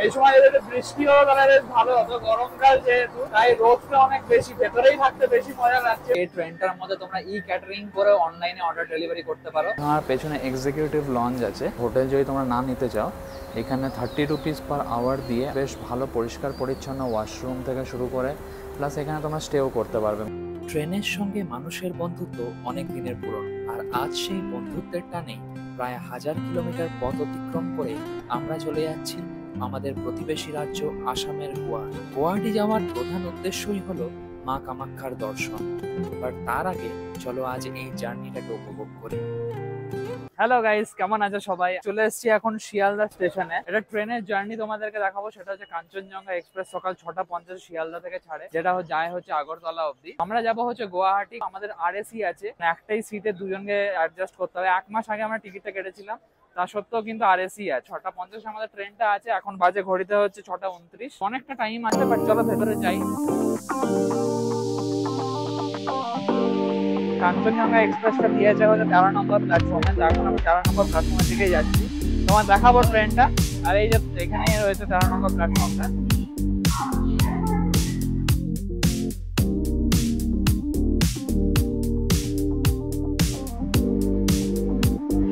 এই সময় যদি বৃষ্টি হলো তাহলে বেশ ভালো হতো, গরমকাল যেহেতু তাই রোদটা অনেক বেশি, ভেতরেই থাকতে বেশি মজা লাগছে। এই ট্রেনটার মধ্যে তোমরা ক্যাটারিং করে অনলাইনে অর্ডার ডেলিভারি করতে পারো। আমার পেছনে এক্সিকিউটিভ লঞ্চ আছে, হোটেল যদি তোমরা না নিতে চাও এখানে 30 রুপিস পার আওয়ার দিয়ে বেশ ভালো পরিষ্কার পরিচ্ছন্ন ওয়াশরুম থেকে শুরু করে প্লাস এখানে তোমরা স্টেও করতে পারবে। ট্রেনের সঙ্গে মানুষের বন্ধুত্ব অনেক দিনের পুরনো, আর আজ সেই বন্ধুত্বের টানে প্রায় 1000 কিলোমিটার পথ অতিক্রম করে আমরা চলে যাচ্ছি আমাদের প্রতিবেশী রাজ্য আসামের গুয়াহাটি। গুয়াহাটি যাওয়ার প্রধান উদ্দেশ্যই হলো মা কামাখ্যার দর্শন। এবার তার আগে চলো আজ এই জার্নিটাকে উপভোগ করি। হ্যালো গাইস, কেমন আছো সবাই? চলে এসেছি এখন শিয়ালদা স্টেশনে। এটা ট্রেনের জার্নি তোমাদেরকে দেখাবো, সেটা হচ্ছে কাঞ্চনজঙ্ঘা এক্সপ্রেস। সকাল 6:50 শিয়ালদা থেকে ছাড়ে, যেটা যায় হচ্ছে আগরতলা অবধি। আমরা যাবো হচ্ছে গুয়াহাটি। আমাদের আরএসি আছে, একটাই সিটে দুজনকে অ্যাডজাস্ট করতে হবে। 1 মাস আগে আমরা টিকিটটা কেটেছিলাম, তা সত্ত্বেও কিন্তু আরএসি আছে। 6:50 আমাদের ট্রেনটা আছে, এখন বাজে ঘড়িতে হচ্ছে 6:29। অনেকটা টাইম আছে, বাট চলো ভেতরে যাই। কাঞ্চনজঙ্ঘা এক্সপ্রেসটা দিয়েছে হচ্ছে 13 নম্বর প্ল্যাটফর্মে। তো এখন আমি 13 নম্বর প্ল্যাটফর্মের দিকে যাচ্ছি, তোমার দেখাবো ট্রেনটা। আর এই যে এখানেই রয়েছে 13 নম্বর প্ল্যাটফর্মটা।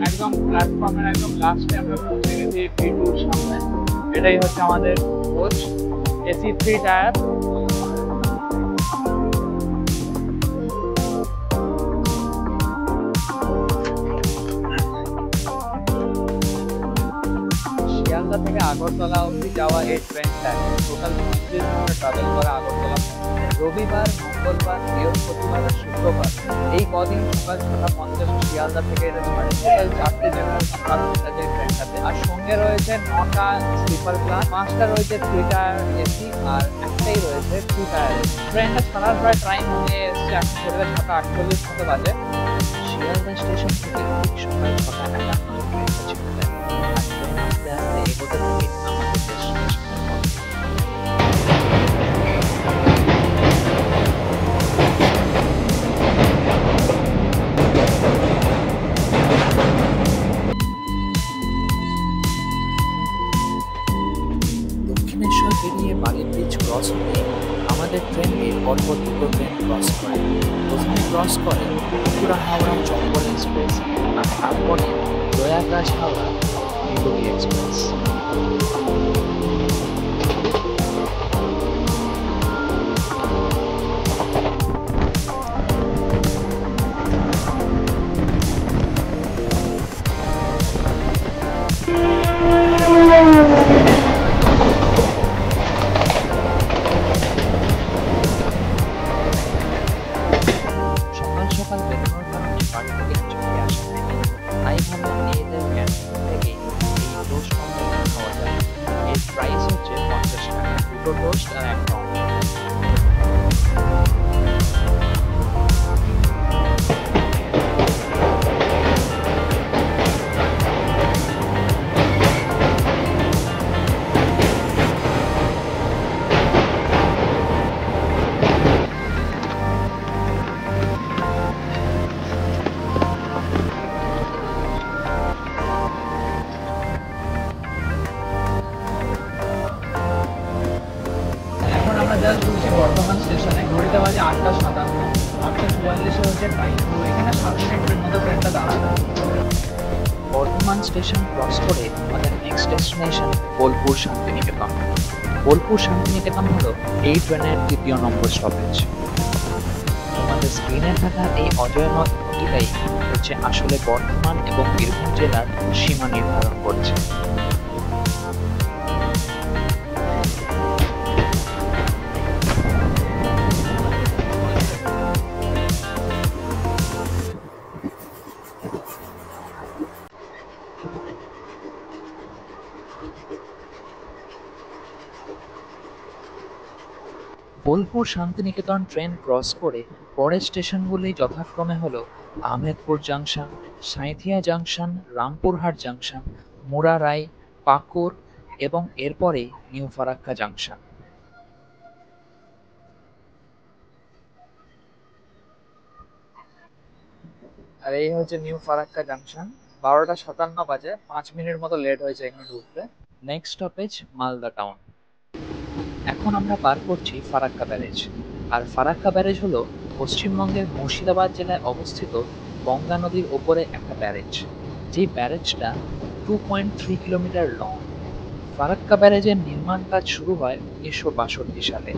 একদম প্ল্যাটফর্মের একদম লাস্টে আমরা পৌঁছে গেছি P2 সামনে। এটাই হচ্ছে আমাদের কোচ, এসি 3 টায়ার। শিয়ালদা থেকে আগরতলা অবধি যাওয়া এই ট্রেনটা টোটাল 35 ঘন্টা ট্রাভেল করা আগরতলা। রবিবার, মঙ্গলবার, বৃহস্পতিবার আর শুক্রবার এই কদিন সকাল 6:50 শিয়ালদা থেকে এটা ছাড়ে। টোটাল 4টে জেনারেল কম্পার্টমেন্ট আছে এই ট্রেনটাতে, আর সঙ্গে রয়েছে 9টা স্লিপার ক্লাস, 5টা রয়েছে 3 টায়ার এসি, আর একটাই রয়েছে 2 টায়ার। ট্রেনটা ছাড়ার প্রায় টাইম হয়ে এসছে, এখন ঘড়িতে 6:48 মতো বাজে। শিয়ালদা স্টেশন থেকে ঠিক সকাল 6:51 ট্রেনটা ছেড়ে দেয়, আর ট্রেন আস্তে আস্তে এগোতে থাকে আমাদের ডেস্টিনেশনের পথে। দক্ষিণেশ্বর পেরিয়ে বালি ব্রিজ ক্রস হয়ে আমাদের ট্রেনটি পরপর দুটো ট্রেন ক্রস করে। প্রথমে ক্রস করে ত্রিপুরা হাওড়া চম্বল এক্সপ্রেস, আর তারপরে প্রয়াগরাজ হাওড়া বিভূতি এক্সপ্রেস। সকাল সকাল বেরোনোর কারণে বাড়ি থেকে চলে আসা হয়নি, তাই ভাবলাম মেয়েদের ক্যান্টিন থেকে এই টোস্ট অমলেট খাওয়া যায়। এর প্রাইস হচ্ছে 50 টাকা, দুটো টোস্ট আর একটা অমলেট। এখন আমরা জাস্ট ঢুকছি বর্ধমান স্টেশনে। ঘড়িতে বাজে 8:57, 8:44 হচ্ছে টাইম। তো এখানে 7 মিনিটের মধ্যে ট্রেনটা দাঁড়াবে। বর্ধমান স্টেশন ক্রস করে আমাদের নেক্সট ডেস্টিনেশন বোলপুর শান্তিনিকেতন। বোলপুর শান্তিনিকেতন হলো এই ট্রেনের 3য় নম্বর স্টপেজ। তোমাদের স্ক্রিনে থাকা এই অজয় নদ নদীটাই হচ্ছে আসলে বর্ধমান এবং বীরভূম জেলার সীমা নির্ধারণ করছে। বোলপুর শান্তিনিকেতন ট্রেন ক্রস করে পরের স্টেশনগুলি যথাক্রমে হলো Ahmedpur junction, Sainthia junction, Rampurhat junction, Murarai, Pakur এবং এরপরেই নিউ ফারাক্কা জাংশন। আর এই হচ্ছে নিউ ফারাক্কা জাংশন। 12:57 বাজে, 5 মিনিট মতো লেট হয়েছে এখানে ঢুকতে। Next stoppage Malda town. এখন আমরা পার করছি ফারাক্কা ব্যারেজ। আর ফারাক্কা ব্যারেজ হলো পশ্চিমবঙ্গের মুর্শিদাবাদ জেলায় অবস্থিত গঙ্গা নদীর ওপরে একটা ব্যারেজ, যে ব্যারেজটা 2.3 কিলোমিটার লং। ফারাক্কা ব্যারেজের নির্মাণ কাজ শুরু হয় 1962 সালে,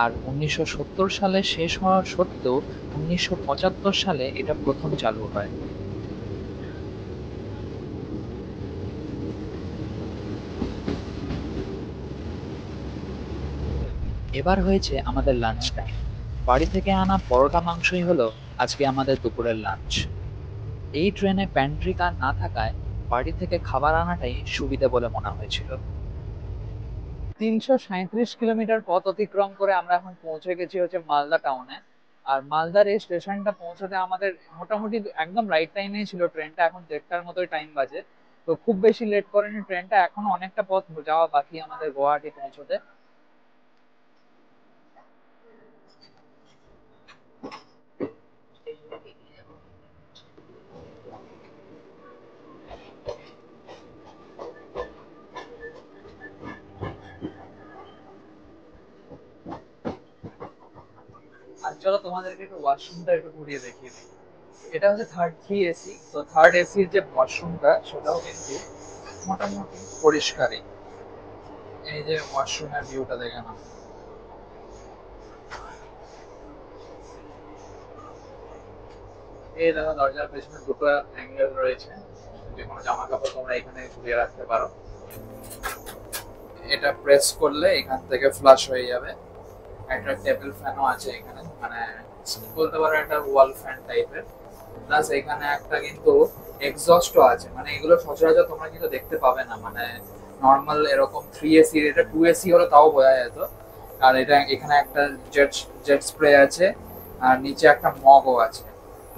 আর 1970 সালে শেষ হওয়ার সত্ত্বেও 1975 সালে এটা প্রথম চালু হয়। এবার হয়েছে আমাদের লাঞ্চ টাইম। বাড়ি থেকে আনা পরোটা মাংসই হলো আজকে আমাদের দুপুরের লাঞ্চ। এই ট্রেনে প্যান্ট্রি কার না থাকায় বাড়ি থেকে খাবার আনাটাই সুবিধা বলে মনে হয়েছিল। 337 কিলোমিটার পথ অতিক্রম করে আমরা এখন পৌঁছে গেছি হচ্ছে মালদা টাউনে। আর মালদার এই স্টেশনটা পৌঁছাতে আমাদের মোটামুটি একদম রাইট টাইমেই ছিল ট্রেনটা, এখন 1:30টার মতোই টাইম বাজে। তো খুব বেশি লেট করেনি ট্রেনটা, এখনো অনেকটা পথ যাওয়া বাকি আমাদের গুয়াহাটি পৌঁছতে। আর চলো তোমাদেরকে একটু ওয়াশরুমটা একটু ঘুরিয়ে দেখিয়ে দিই। এটা হচ্ছে থার্ড 3 এসি। তো থার্ড এসির যে ওয়াশরুমটা সেটাও কিন্তু মোটামুটি পরিষ্কারই। এই যে ওয়াশরুমের ভিউটা দেখে নাও। এই দেখো দরজার পেছনে দুটো অ্যাঙ্গেল রয়েছে, যে কোনো জামা কাপড় তোমরা এখানে ঝুলিয়ে রাখতে পারো। এটা প্রেস করলে এখান থেকে ফ্লাশ হয়ে যাবে। একটা টেবিল ফ্যানও আছে এখানে, মানে বলতে পারো একটা ওয়াল ফ্যান টাইপের। প্লাস এখানে একটা কিন্তু এক্সস্টও আছে, মানে এগুলো সচরাচর তোমরা কিন্তু দেখতে পাবে না। মানে নর্মাল এরকম 3 এসি, এটা 2 এসি হলে তাও বোঝা যেত। আর এটা এখানে একটা জেট জেট স্প্রে আছে, আর নিচে একটা মগও আছে।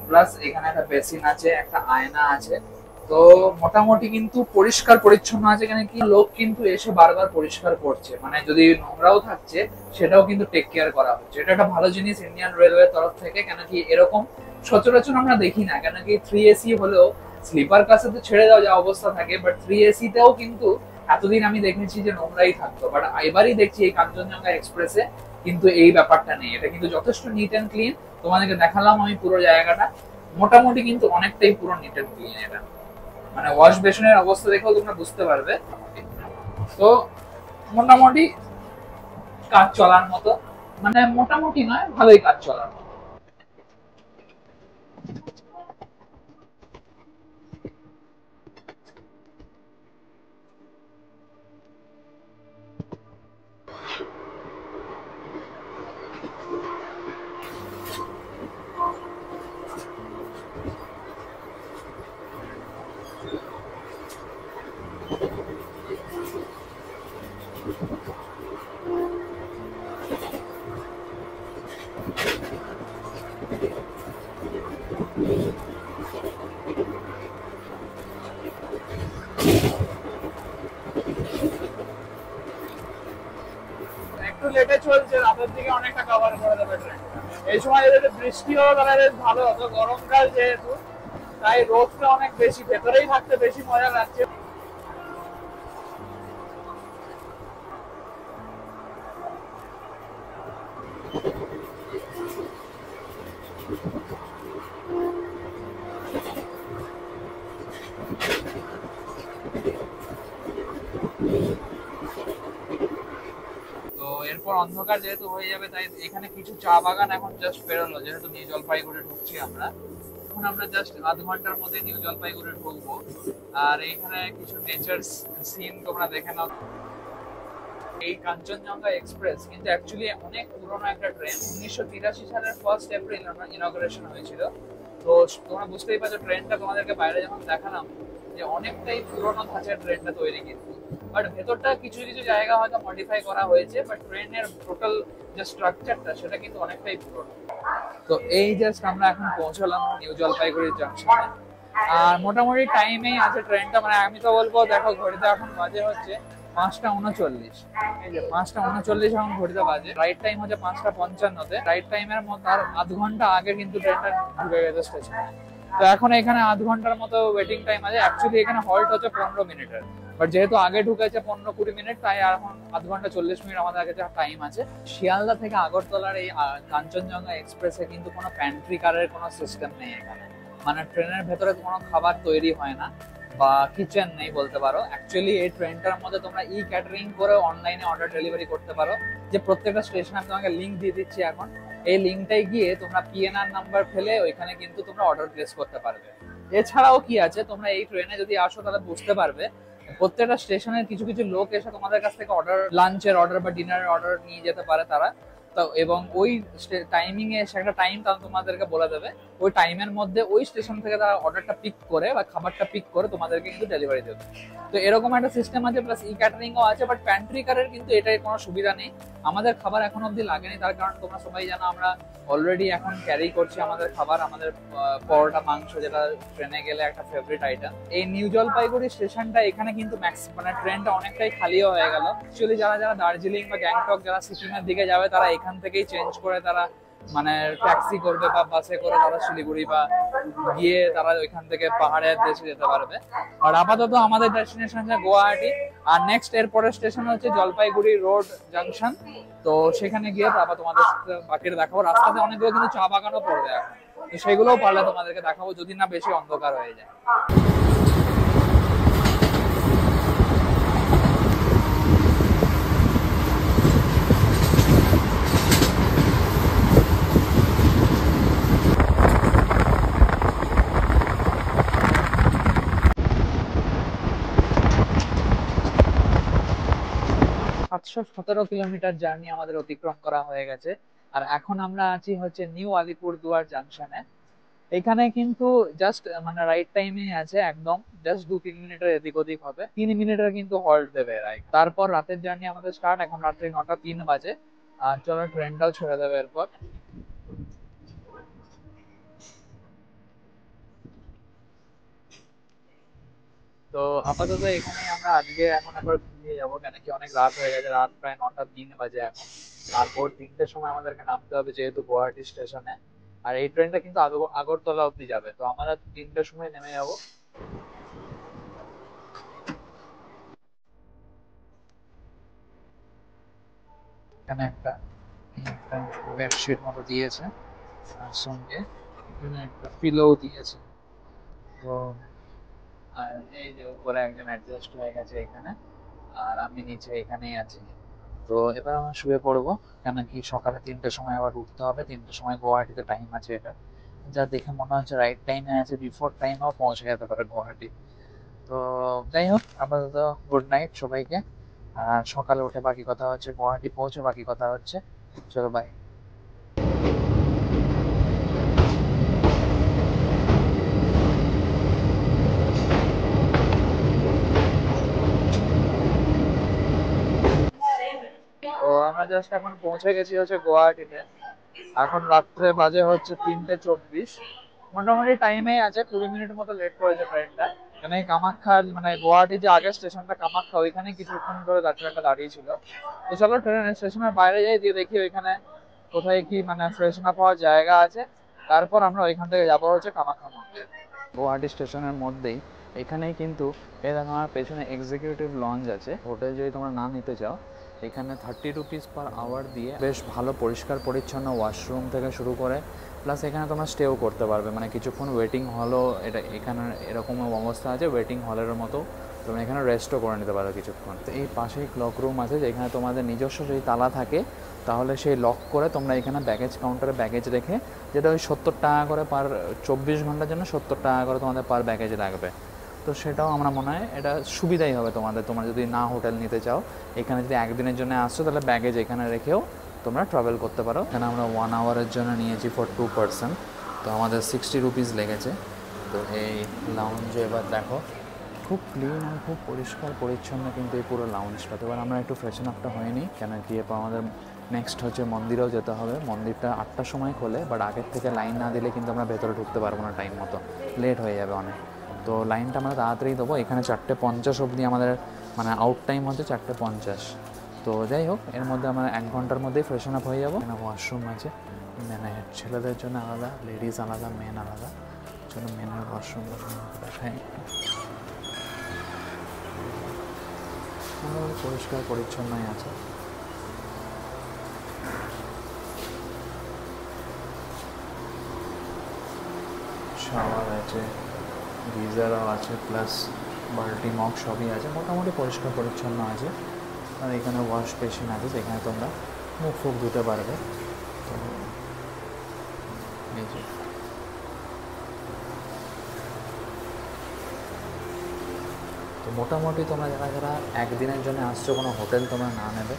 প্লাস এখানে একটা বেসিন আছে, একটা আয়না আছে। তো মোটামুটি কিন্তু পরিষ্কার পরিচ্ছন্ন আছে। এখানে কি লোক কিন্তু এসে বারবার পরিষ্কার করছে, মানে যদি নোংরাও থাকছে সেটাও কিন্তু টেক কেয়ার করা হচ্ছে। এটা একটা ভালো জিনিস ইন্ডিয়ান রেলওয়ের তরফ থেকে, কেন কি এরকম সচরাচর আমরা দেখি না। কেন কি 3 এসি হলেও স্লিপার ক্লাসে তো ছেড়ে দেওয়া যা অবস্থা থাকে, বাট 3 এসি তেও কিন্তু এতদিন আমি দেখেছি যে নোংরাই থাকতো। বাট এবারই দেখছি এই কাঞ্চনজঙ্ঘা এক্সপ্রেসে কিন্তু এই ব্যাপারটা নেই। এটা কিন্তু যথেষ্ট নিট অ্যান্ড ক্লিন। তোমাদেরকে দেখালাম আমি পুরো জায়গাটা, মোটামুটি কিন্তু অনেকটাই পুরো নিট অ্যান্ড ক্লিন। এটা মানে ওয়াশ বেসিনের অবস্থা দেখেও তোমরা বুঝতে পারবে। তো মোটামুটি কাজ চলার মতো, মানে মোটামুটি নয়, ভালোই কাজ চলার মতো। একটু লেটে চলছে, রাতের দিকে অনেকটা কভার করে দেবে ট্রেন। এই সময় যদি বৃষ্টি হলো তাহলে বেশ ভালো হতো। গরমকাল যেহেতু, তাই রোদটা অনেক বেশি, ভেতরেই থাকতে বেশি মজা লাগছে। তো এরপর অন্ধকার যেহেতু হয়ে যাবে, তাই এখানে কিছু চা বাগান এখন জাস্ট বেরোলো, যেহেতু নিউ জলপাইগুড়ি ঢুকছি আমরা। এখন আমরা জাস্ট আধ ঘন্টার মধ্যে নিউ জলপাইগুড়ি ঢুকবো। আর এইখানে কিছু নেচার সিন তোমরা দেখে নাও। এই কাঞ্চনজঙ্ঘা এক্সপ্রেস কিন্তু অ্যাকচুয়ালি অনেক পুরনো একটা ট্রেন। 1983 সালের 1 এপ্রিল ইনঅগ্রেশন হয়েছিল। তো তোমরা বুঝতেই পারছো ট্রেনটা তোমাদেরকে বাইরে যখন দেখালাম যে অনেকটাই পুরনো ধাঁচের ট্রেনটা তৈরি কিন্তু। বাট ভেতরটা কিছু কিছু জায়গা হয়তো মডিফাই করা হয়েছে, বাট ট্রেনের টোটাল যে স্ট্রাকচারটা সেটা কিন্তু অনেকটাই পুরনো। তো এই জাস্ট আমরা এখন পৌঁছলাম নিউ জলপাইগুড়ি জাংশনে। আর মোটামুটি টাইমেই আছে ট্রেনটা, মানে আমি তো বলবো দেখো ঘড়িতে এখন বাজে হচ্ছে 5টা 39। এই যে 5টা 39 এখন ঘড়িতে বাজে। রাইট টাইম হচ্ছে 5টা 55-তে। রাইট টাইমের মধ্যে আর আধ ঘন্টা আগে কিন্তু ট্রেনটা ঢুকে গেছে স্টেশনে। তো এখন এখানে আধ ঘন্টার মতো ওয়েটিং টাইম আছে। অ্যাকচুয়ালি এখানে হল্ট হচ্ছে 15 মিনিটের, বাট যেহেতু আগে ঢুকেছে 15-20 মিনিট, তাই এখন আধ ঘন্টা 40 মিনিট আমাদের কাছে টাইম আছে। শিয়ালদা থেকে আগরতলার এই কাঞ্চনজঙ্ঘা এক্সপ্রেসে কিন্তু কোনো প্যান্ট্রি কারের কোনো সিস্টেম নেই এখানে, মানে ট্রেনের ভেতরে কোনো খাবার তৈরি হয় না বা কিচেন নেই বলতে পারো। অ্যাকচুয়ালি এই ট্রেনটার মধ্যে তোমরা ই ক্যাটারিং করে অনলাইনে অর্ডার ডেলিভারি করতে পারো, যে প্রত্যেকটা স্টেশনে আমি তোমাকে লিঙ্ক দিয়ে দিচ্ছি এখন। এই লিঙ্কটাই গিয়ে তোমরা পিএনআর নাম্বার ফেলে ওইখানে কিন্তু তোমরা অর্ডার প্লেস করতে পারবে। এছাড়াও কি আছে, তোমরা এই ট্রেনে যদি আসো তাহলে বুঝতে পারবে প্রত্যেকটা স্টেশনের কিছু কিছু লোক এসে তোমাদের কাছ থেকে অর্ডার, লাঞ্চের অর্ডার বা ডিনারের অর্ডার নিয়ে যেতে পারে তারা। তো এবং ওই টাইমিং এ একটা টাইম তারা তোমাদেরকে বলে দেবে, ওই টাইমের মধ্যে ওই স্টেশন থেকে তারা অর্ডারটা পিক করে বা খাবারটা পিক করে তোমাদেরকে কিন্তু ডেলিভারি দেবে। তো এরকম একটা সিস্টেম আছে, প্লাস ই ক্যাটারিং ও আছে। বাট প্যান্ট্রি কারের কিন্তু এটাই কোনো সুবিধা নেই। আমাদের খাবার এখন অবধি লাগেনি, তার কারণ তোমরা সবাই জানো আমরা অলরেডি এখন ক্যারি করছি আমাদের খাবার, আমাদের পরোটা মাংস, যেটা ট্রেনে গেলে একটা ফেভারিট আইটেম। এই নিউ জলপাইগুড়ি স্টেশনটা এখানে কিন্তু মানে ট্রেনটা অনেকটাই খালিও হয়ে গেল। অ্যাকচুয়ালি যারা যারা দার্জিলিং বা গ্যাংটক, যারা সিকিমের দিকে যাবে, তারা এখান থেকেই চেঞ্জ করে তারা মানে ট্যাক্সি করবে বা বাসে করে তারা শিলিগুড়ি বা গিয়ে তারা ওইখান থেকে পাহাড়ের দেশে যেতে পারবে। আর আপাতত আমাদের ডেস্টিনেশন হচ্ছে গুয়াহাটি, আর নেক্সট এর পরের স্টেশন হচ্ছে জলপাইগুড়ি রোড জাংশন। তো সেখানে গিয়ে তারপর তোমাদের বাকিটা দেখাবো। রাস্তাতে অনেকগুলো কিন্তু চা বাগানও পড়বে এখন, তো সেগুলোও পারলে তোমাদেরকে দেখাবো, যদি না বেশি অন্ধকার হয়ে যায়। 717 কিলোমিটার জার্নি আমাদের অতিক্রম করা হয়ে গেছে। আর এখন আমরা আছি হচ্ছে নিউ আলিপুরদুয়ার জাংশনে। এখানে কিন্তু জাস্ট মানে রাইট টাইমে আছে, একদম জাস্ট 2-3 মিনিটের এদিক ওদিক হবে, 3 মিনিটের কিন্তু হল্ট দেবে রাইট। তারপর রাতের জার্নি আমাদের স্টার্ট। এখন রাত্রি 9টা 3 বাজে, আর চলো ট্রেনটাও ছেড়ে দেবে এরপর। তো আপাতত এখানে আমরা আজকে এখন আবার ঘুমিয়ে যাবো, কেন কি অনেক রাত হয়ে গেছে, রাত প্রায় 9টা 3 বাজে এখন। তারপর 3টের সময় আমাদেরকে নামতে হবে যেহেতু গুয়াহাটি স্টেশনে। আর এই ট্রেনটা কিন্তু আগরতলা অব্দি যাবে, তো আমরা 3টের সময় নেমে যাবো। এখানে একটা বেডশিট মতো দিয়েছে, আর সঙ্গে এখানে একটা পিলোও দিয়েছে। তো আর এই যে উপরে একজন অ্যাডজাস্ট হয়ে গেছে এখানে, আর আমি নিচে এখানেই আছি। তো এবার আমরা শুয়ে পড়বো, কেন কি সকালে 3টের সময় আবার উঠতে হবে। 3টের সময় গুয়াহাটিতে টাইম আছে, এটা যা দেখে মনে হচ্ছে রাইট টাইমে আছে, বিফোর টাইমেও পৌঁছে যেতে পারে গুয়াহাটি। তো যাই হোক, আপাতত গুড নাইট সবাইকে। আর সকালে উঠে বাকি কথা হচ্ছে, গুয়াহাটি পৌঁছে বাকি কথা হচ্ছে। চলো বাই। তো আমরা জাস্ট এখন পৌঁছে গেছি হচ্ছে গুয়াহাটিতে। এখন রাত্রে বাজে হচ্ছে 3টে 24। মোটামুটি টাইমে আছে, 20 মিনিট মতো লেট করেছে ট্রেনটা। এখানে কামাখ্যা, মানে গুয়াহাটি যে আগের স্টেশনটা কামাখ্যা, ওইখানে কিছুক্ষণ ধরে ট্রেনটা দাঁড়িয়েছিল। তো চলো ট্রেন স্টেশনের বাইরে যাই, দিয়ে দেখি ওইখানে কোথায় কি মানে ফ্রেশন আপ হওয়ার জায়গা আছে। তারপর আমরা ওইখান থেকে যাবো হচ্ছে কামাখ্যা মন্দির। গুয়াহাটি স্টেশনের মধ্যেই এখানেই কিন্তু এই দেখো আমার পেছনে এক্সিকিউটিভ লঞ্চ আছে। হোটেল যদি তোমরা না নিতে চাও, এখানে 30 রুপিস পার আওয়ার দিয়ে বেশ ভালো পরিষ্কার পরিচ্ছন্ন ওয়াশরুম থেকে শুরু করে, প্লাস এখানে তোমরা স্টেও করতে পারবে, মানে কিছুক্ষণ ওয়েটিং হলও এটা এখানে এরকম অবস্থা আছে, ওয়েটিং হলের মতো। তোমরা এখানে রেস্টও করে নিতে পারো কিছুক্ষণ। তো এই পাশেই ক্লক রুম আছে, যেখানে তোমাদের নিজস্ব যদি তালা থাকে তাহলে সেই লক করে তোমরা এখানে ব্যাগেজ কাউন্টারে ব্যাগেজ রেখে, যেটা ওই 70 টাকা করে পার 24 ঘন্টার জন্য 70 টাকা করে তোমাদের পার ব্যাগেজ লাগবে। তো সেটাও আমরা মনে হয় এটা সুবিধাই হবে তোমাদের, তোমরা যদি না হোটেল নিতে চাও। এখানে যদি একদিনের জন্য আসছো তাহলে ব্যাগেজ এখানে রেখেও তোমরা ট্রাভেল করতে পারো। এখানে আমরা 1 আওয়ারের জন্য নিয়েছি ফর 2 পারসন, তো আমাদের 60 রুপিস লেগেছে। তো এই লাউঞ্জে এবার দেখো খুব ক্লিন আর খুব পরিষ্কার পরিচ্ছন্ন কিন্তু এই পুরো লাউঞ্জটা। তো এবার আমরা একটু ফ্রেশন আপটা হয়নি, কেন কি এরপর আমাদের নেক্সট হচ্ছে মন্দিরেও যেতে হবে। মন্দিরটা 8টার সময় খোলে, বাট আগের থেকে লাইন না দিলে কিন্তু আমরা ভেতরে ঢুকতে পারবো না টাইম মতো, লেট হয়ে যাবে অনেক। তো লাইনটা আমরা তাড়াতাড়ি দেবো। এখানে 4:50 অবধি আমাদের মানে আউট টাইম হচ্ছে 4:50। তো যাই হোক, এর মধ্যে আমরা 1 ঘন্টার মধ্যেই ফ্রেশন আপ হয়ে যাবো। এখানে ওয়াশরুম আছে, মানে ছেলেদের জন্য আলাদা, লেডিস আলাদা, মেন আলাদা। জন্য মেনের ওয়াশরুম দেখাই। মোটামুটি পরিষ্কার পরিচ্ছন্নই আছে। শাওয়ার আছে, গিজারও আছে, প্লাস বাল্টি মগ সবই আছে, মোটামুটি পরিষ্কার পরিচ্ছন্ন আছে। আর এখানে ওয়াশ বেসিন আছে যেখানে তোমরা মুখ ফুক ধুতে পারবে। তো এই যে তো মোটামুটি তোমরা যারা যারা একদিনের জন্য আসছো, কোনো হোটেল তোমরা না নেবে,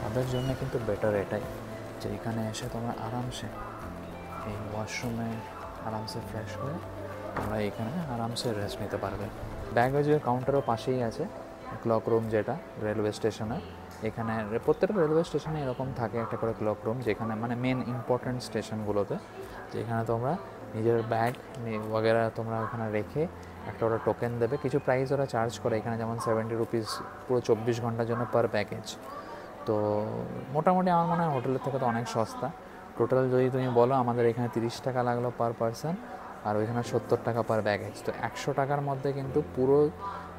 তাদের জন্য কিন্তু বেটার এটাই যে এখানে এসে তোমরা আরামসে এই ওয়াশরুমে আরামসে ফ্রেশ হয়ে তোমরা এখানে আরামসে রেস্ট নিতে পারবে। ব্যাগেজের কাউন্টারও পাশেই আছে ক্লক রুম, যেটা রেলওয়ে স্টেশনে। এখানে প্রত্যেকটা রেলওয়ে স্টেশনে এরকম থাকে একটা করে ক্লক রুম, যেখানে মানে মেন ইম্পর্ট্যান্ট স্টেশনগুলোতে, যেখানে তোমরা নিজের ব্যাগ वगैरह তোমরা ওখানে রেখে একটা ওরা টোকেন দেবে, কিছু প্রাইস ওরা চার্জ করে এখানে, যেমন 70 রুপিস পুরো 24 ঘন্টার জন্য পার প্যাকেজ। তো মোটামুটি আমার মনে হয় হোটেলের থেকে তো অনেক সস্তা। টোটাল যদি তুমি বলো আমাদের এখানে 30 টাকা লাগলো পার পারসন, আর ওইখানে 70 টাকা পার ব্যাগেজ। তো 100 টাকার মধ্যে কিন্তু পুরো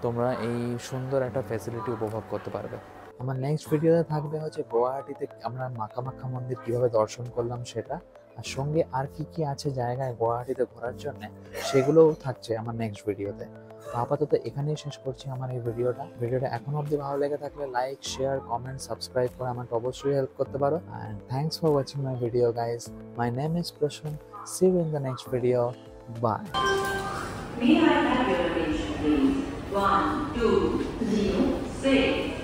তোমরা এই সুন্দর একটা ফ্যাসিলিটি উপভোগ করতে পারবে। আমার নেক্সট ভিডিওতে থাকবে হচ্ছে গুয়াহাটিতে আমরা কামাখ্যা মন্দির কীভাবে দর্শন করলাম সেটা, আর সঙ্গে আর কি কি আছে জায়গায় গুয়াহাটিতে ঘোরার জন্য সেগুলোও থাকছে আমার নেক্সট ভিডিওতে। তো আপাতত এখানেই শেষ করছি আমার এই ভিডিওটা এখনো অবধি ভালো লেগে থাকলে লাইক, শেয়ার, কমেন্ট, সাবস্ক্রাইব করে আমাকে অবশ্যই হেল্প করতে পারো। And thanks for watching my video guys. My name is Prasun. See you in the next video. Bye. May I have your attention, please? 1, 2, 0, 6.